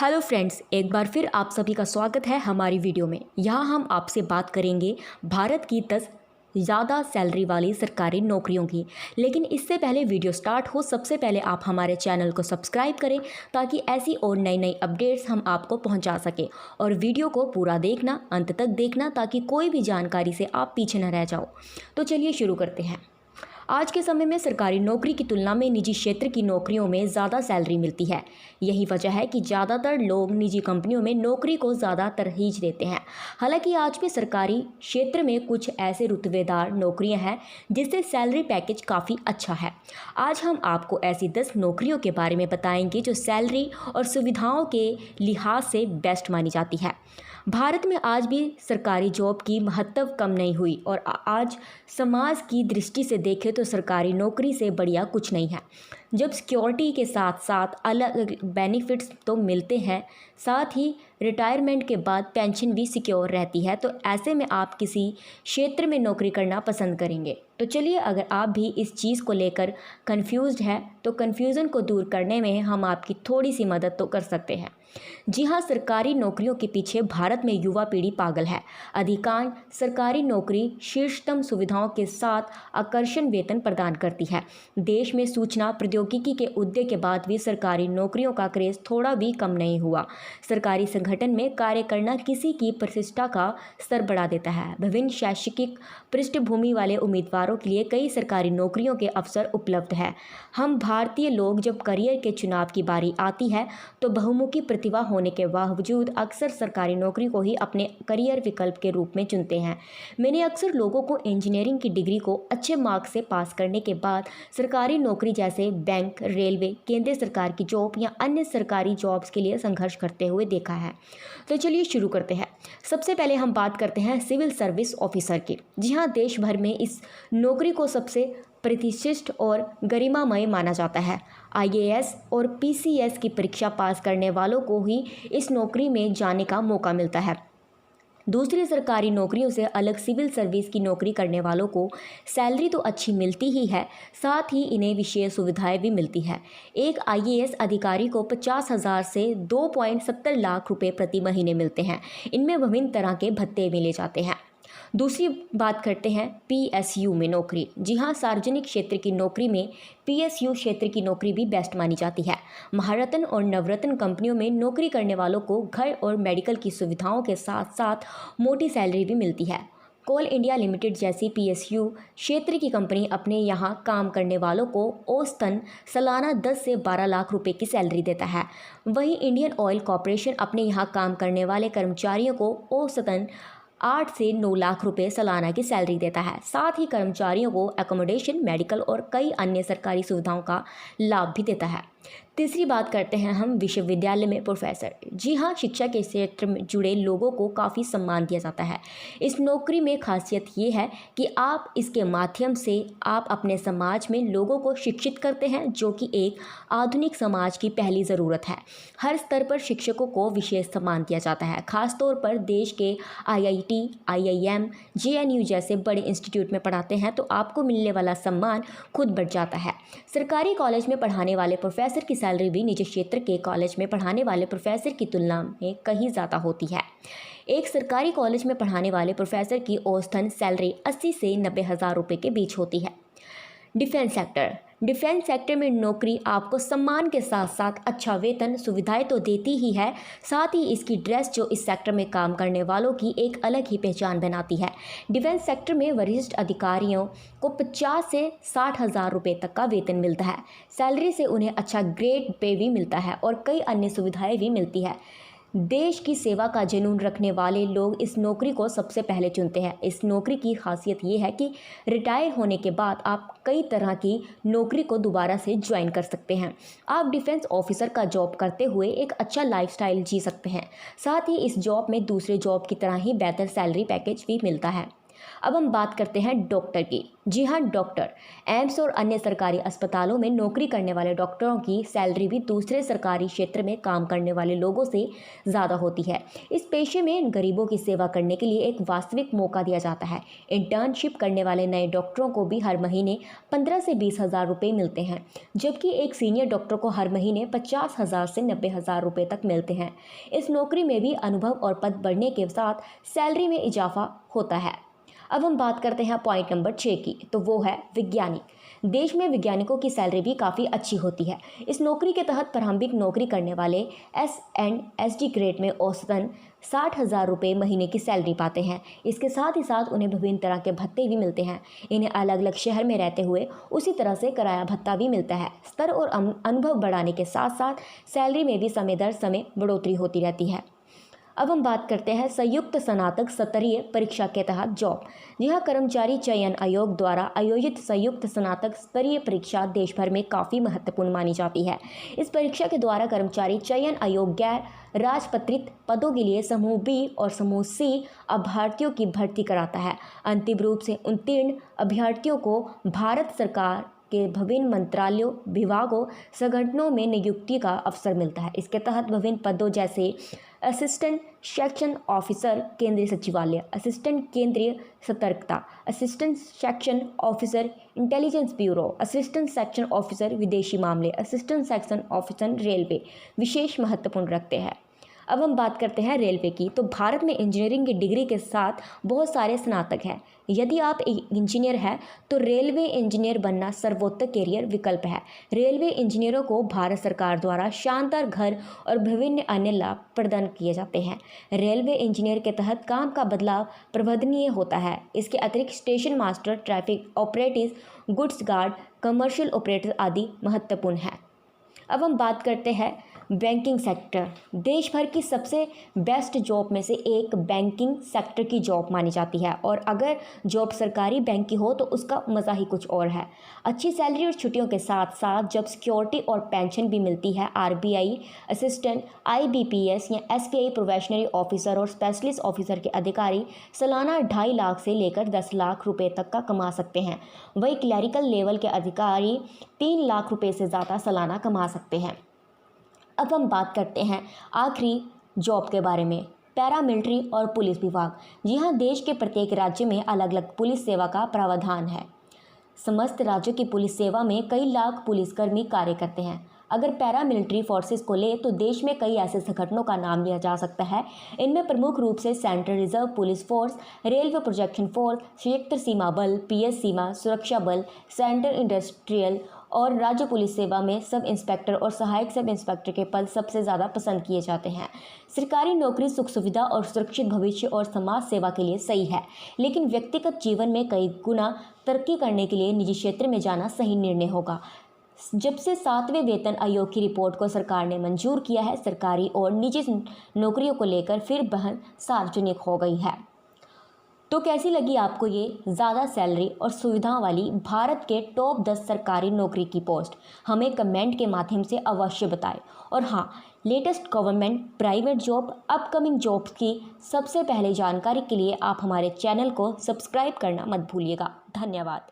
Hello friends, एक बार फिर आप सभी का स्वागत है हमारी वीडियो में। यहाँ हम आपसे बात करेंगे भारत की 10 ज़्यादा सैलरी वाली सरकारी नौकरियों की। लेकिन इससे पहले वीडियो स्टार्ट हो, सबसे पहले आप हमारे चैनल को सब्सक्राइब करें ताकि ऐसी और नई नई अपडेट्स हम आपको पहुँचा सकें। और वीडियो को पूरा देखना, अंत तक देखना ताकि कोई भी जानकारी से आप पीछे न रह जाओ। तो चलिए शुरू करते हैं। आज के समय में सरकारी नौकरी की तुलना में निजी क्षेत्र की नौकरियों में ज़्यादा सैलरी मिलती है। यही वजह है कि ज़्यादातर लोग निजी कंपनियों में नौकरी को ज़्यादा तरजीह देते हैं। हालांकि आज भी सरकारी क्षेत्र में कुछ ऐसे रुतबेदार नौकरियां हैं जिससे सैलरी पैकेज काफ़ी अच्छा है। आज हम आपको ऐसी 10 नौकरियों के बारे में बताएंगे जो सैलरी और सुविधाओं के लिहाज से बेस्ट मानी जाती है। भारत में आज भी सरकारी जॉब की महत्व कम नहीं हुई और आज समाज की दृष्टि से देखें तो सरकारी नौकरी से बढ़िया कुछ नहीं है। जब सिक्योरिटी के साथ साथ अलग बेनिफिट्स तो मिलते हैं, साथ ही रिटायरमेंट के बाद पेंशन भी सिक्योर रहती है, तो ऐसे में आप किसी क्षेत्र में नौकरी करना पसंद करेंगे। तो चलिए, अगर आप भी इस चीज़ को लेकर कंफ्यूज्ड हैं तो कन्फ्यूज़न को दूर करने में हम आपकी थोड़ी सी मदद तो कर सकते हैं। जी हाँ, सरकारी नौकरियों के पीछे भारत में युवा पीढ़ी पागल है। अधिकांश सरकारी नौकरी शीर्षतम सुविधाओं के साथ आकर्षण वेतन प्रदान करती है। देश में सूचना प्रौद्योगिकी के उदय के बाद भी सरकारी नौकरियों का क्रेज थोड़ा भी कम नहीं हुआ। सरकारी संगठन में कार्य करना किसी की प्रतिष्ठा का स्तर बढ़ा देता है। विभिन्न शैक्षिक पृष्ठभूमि वाले उम्मीदवारों के लिए कई सरकारी नौकरियों के अवसर उपलब्ध है। हम भारतीय लोग जब करियर के चुनाव की बारी आती है तो बहुमुखी प्रतिभा होने के बावजूद अक्सर सरकारी नौकरी को ही अपने करियर विकल्प के रूप में चुनते हैं। मैंने अक्सर लोगों को इंजीनियरिंग की डिग्री को अच्छे मार्क्स से पास करने के बाद सरकारी नौकरी जैसे बैंक, रेलवे, केंद्रीय सरकार की जॉब या अन्य सरकारी जॉब्स के लिए संघर्ष करते हुए देखा है। तो चलिए शुरू करते हैं। सबसे पहले हम बात करते हैं सिविल सर्विस ऑफिसर की। जी हाँ, देश भर में इस नौकरी को सबसे प्रतिष्ठित और गरिमामय माना जाता है। आईएएस और पीसीएस की परीक्षा पास करने वालों को ही इस नौकरी में जाने का मौका मिलता है। दूसरी सरकारी नौकरियों से अलग सिविल सर्विस की नौकरी करने वालों को सैलरी तो अच्छी मिलती ही है, साथ ही इन्हें विशेष सुविधाएं भी मिलती है। एक आईएएस अधिकारी को 50,000 से 2.70 लाख रुपए प्रति महीने मिलते हैं। इनमें विभिन्न तरह के भत्ते मिले जाते हैं। दूसरी बात करते हैं पीएसयू में नौकरी। जी हाँ, सार्वजनिक क्षेत्र की नौकरी में पीएसयू क्षेत्र की नौकरी भी बेस्ट मानी जाती है। महारत्न और नवरत्न कंपनियों में नौकरी करने वालों को घर और मेडिकल की सुविधाओं के साथ साथ मोटी सैलरी भी मिलती है। कोल इंडिया लिमिटेड जैसी पीएसयू क्षेत्र की कंपनी अपने यहाँ काम करने वालों को औसतन सालाना 10 से 12 लाख रुपए की सैलरी देता है। वहीं इंडियन ऑयल कॉरपोरेशन अपने यहाँ काम करने वाले कर्मचारियों को औसतन 8 से 9 लाख रुपए सालाना की सैलरी देता है। साथ ही कर्मचारियों को एकोमोडेशन, मेडिकल और कई अन्य सरकारी सुविधाओं का लाभ भी देता है। तीसरी बात करते हैं हम विश्वविद्यालय में प्रोफेसर। जी हाँ, शिक्षा के क्षेत्र में जुड़े लोगों को काफ़ी सम्मान दिया जाता है। इस नौकरी में खासियत ये है कि आप इसके माध्यम से आप अपने समाज में लोगों को शिक्षित करते हैं, जो कि एक आधुनिक समाज की पहली ज़रूरत है। हर स्तर पर शिक्षकों को विशेष सम्मान दिया जाता है। खासतौर पर देश के आईआईटी, आईआईएम, जेएनयू जैसे बड़े इंस्टीट्यूट में पढ़ाते हैं तो आपको मिलने वाला सम्मान खुद बढ़ जाता है। सरकारी कॉलेज में पढ़ाने वाले प्रोफेसर की सैलरी भी निजी क्षेत्र के कॉलेज में पढ़ाने वाले प्रोफेसर की तुलना में कहीं ज़्यादा होती है। एक सरकारी कॉलेज में पढ़ाने वाले प्रोफेसर की औसतन सैलरी 80 से 90 हज़ार रुपये के बीच होती है। डिफेंस सेक्टर में नौकरी आपको सम्मान के साथ साथ अच्छा वेतन, सुविधाएं तो देती ही है, साथ ही इसकी ड्रेस जो इस सेक्टर में काम करने वालों की एक अलग ही पहचान बनाती है। डिफेंस सेक्टर में वरिष्ठ अधिकारियों को 50 से 60 हज़ार रुपये तक का वेतन मिलता है। सैलरी से उन्हें अच्छा ग्रेड पे भी मिलता है और कई अन्य सुविधाएं भी मिलती है। देश की सेवा का जुनून रखने वाले लोग इस नौकरी को सबसे पहले चुनते हैं। इस नौकरी की खासियत ये है कि रिटायर होने के बाद आप कई तरह की नौकरी को दोबारा से ज्वाइन कर सकते हैं। आप डिफेंस ऑफिसर का जॉब करते हुए एक अच्छा लाइफस्टाइल जी सकते हैं। साथ ही इस जॉब में दूसरे जॉब की तरह ही बेहतर सैलरी पैकेज भी मिलता है। अब हम बात करते हैं डॉक्टर की। जी हाँ, डॉक्टर एम्स और अन्य सरकारी अस्पतालों में नौकरी करने वाले डॉक्टरों की सैलरी भी दूसरे सरकारी क्षेत्र में काम करने वाले लोगों से ज़्यादा होती है। इस पेशे में गरीबों की सेवा करने के लिए एक वास्तविक मौका दिया जाता है। इंटर्नशिप करने वाले नए डॉक्टरों को भी हर महीने 15 से 20 हज़ार रुपये मिलते हैं, जबकि एक सीनियर डॉक्टर को हर महीने 50 हज़ार से 90 हज़ार रुपये तक मिलते हैं। इस नौकरी में भी अनुभव और पद बढ़ने के साथ सैलरी में इजाफा होता है। अब हम बात करते हैं पॉइंट नंबर 6 की, तो वो है वैज्ञानिक। देश में वैज्ञानिकों की सैलरी भी काफ़ी अच्छी होती है। इस नौकरी के तहत प्रारंभिक नौकरी करने वाले S&SD ग्रेड में औसतन 60 हज़ार रुपये महीने की सैलरी पाते हैं। इसके साथ ही साथ उन्हें विभिन्न तरह के भत्ते भी मिलते हैं। इन्हें अलग अलग शहर में रहते हुए उसी तरह से किराया भत्ता भी मिलता है। स्तर और अनुभव बढ़ाने के साथ साथ सैलरी में भी समय दर समय बढ़ोतरी होती रहती है। अब हम बात करते हैं संयुक्त स्नातक स्तरीय परीक्षा के तहत जॉब। यह कर्मचारी चयन आयोग द्वारा आयोजित संयुक्त स्नातक स्तरीय परीक्षा देश भर में काफ़ी महत्वपूर्ण मानी जाती है। इस परीक्षा के द्वारा कर्मचारी चयन आयोग गैर राजपत्रित पदों के लिए समूह बी और समूह सी अभ्यर्थियों की भर्ती कराता है। अंतिम रूप से उत्तीर्ण अभ्यर्थियों को भारत सरकार के विभिन्न मंत्रालयों, विभागों, संगठनों में नियुक्ति का अवसर मिलता है। इसके तहत विभिन्न पदों जैसे असिस्टेंट सेक्शन ऑफिसर केंद्रीय सचिवालय, असिस्टेंट केंद्रीय सतर्कता, assistant section officer intelligence bureau, assistant section officer विदेशी मामले, असिस्टेंट सेक्शन ऑफिसर रेलवे विशेष महत्वपूर्ण रखते हैं। अब हम बात करते हैं रेलवे की। तो भारत में इंजीनियरिंग की डिग्री के साथ बहुत सारे स्नातक हैं। यदि आप एक इंजीनियर हैं तो रेलवे इंजीनियर बनना सर्वोत्तम कैरियर विकल्प है। रेलवे इंजीनियरों को भारत सरकार द्वारा शानदार घर और विभिन्न अन्य लाभ प्रदान किए जाते हैं। रेलवे इंजीनियर के तहत काम का बदलाव प्रबंधनीय होता है। इसके अतिरिक्त station master, traffic operative, goods guard, commercial operator आदि महत्वपूर्ण हैं। अब हम बात करते हैं बैंकिंग सेक्टर। देश भर की सबसे बेस्ट जॉब में से एक बैंकिंग सेक्टर की जॉब मानी जाती है, और अगर जॉब सरकारी बैंक की हो तो उसका मज़ा ही कुछ और है। अच्छी सैलरी और छुट्टियों के साथ साथ जब सिक्योरिटी और पेंशन भी मिलती है। RBI असिस्टेंट, IBPS या SBI प्रोबेशनरी ऑफिसर और स्पेशलिस्ट ऑफिसर के अधिकारी सालाना 2.5 लाख से लेकर 10 लाख रुपये तक का कमा सकते हैं। वही क्लरिकल लेवल के अधिकारी 3 लाख रुपये से ज़्यादा सालाना कमा सकते हैं। अब हम बात करते हैं आखिरी जॉब के बारे में, पैरामिलिट्री और पुलिस विभाग। जी हाँ, देश के प्रत्येक राज्य में अलग अलग पुलिस सेवा का प्रावधान है। समस्त राज्यों की पुलिस सेवा में कई लाख पुलिसकर्मी कार्य करते हैं। अगर पैरामिलिट्री फोर्सेस को ले तो देश में कई ऐसे संगठनों का नाम लिया जा सकता है। इनमें प्रमुख रूप से central reserve police force, railway protection force, संयुक्त सीमा बल, PS सीमा सुरक्षा बल, सेंट्रल इंडस्ट्रियल और राज्य पुलिस सेवा में सब इंस्पेक्टर और सहायक सब इंस्पेक्टर के पद सबसे ज़्यादा पसंद किए जाते हैं। सरकारी नौकरी सुख सुविधा और सुरक्षित भविष्य और समाज सेवा के लिए सही है, लेकिन व्यक्तिगत जीवन में कई गुना तरक्की करने के लिए निजी क्षेत्र में जाना सही निर्णय होगा। जब से 7वें वेतन आयोग की रिपोर्ट को सरकार ने मंजूर किया है, सरकारी और निजी नौकरियों को लेकर फिर बहस सार्वजनिक हो गई है। तो कैसी लगी आपको ये ज़्यादा सैलरी और सुविधाओं वाली भारत के टॉप 10 सरकारी नौकरी की पोस्ट? हमें कमेंट के माध्यम से अवश्य बताएं। और हाँ, latest government, private job, upcoming jobs की सबसे पहले जानकारी के लिए आप हमारे चैनल को सब्सक्राइब करना मत भूलिएगा। धन्यवाद।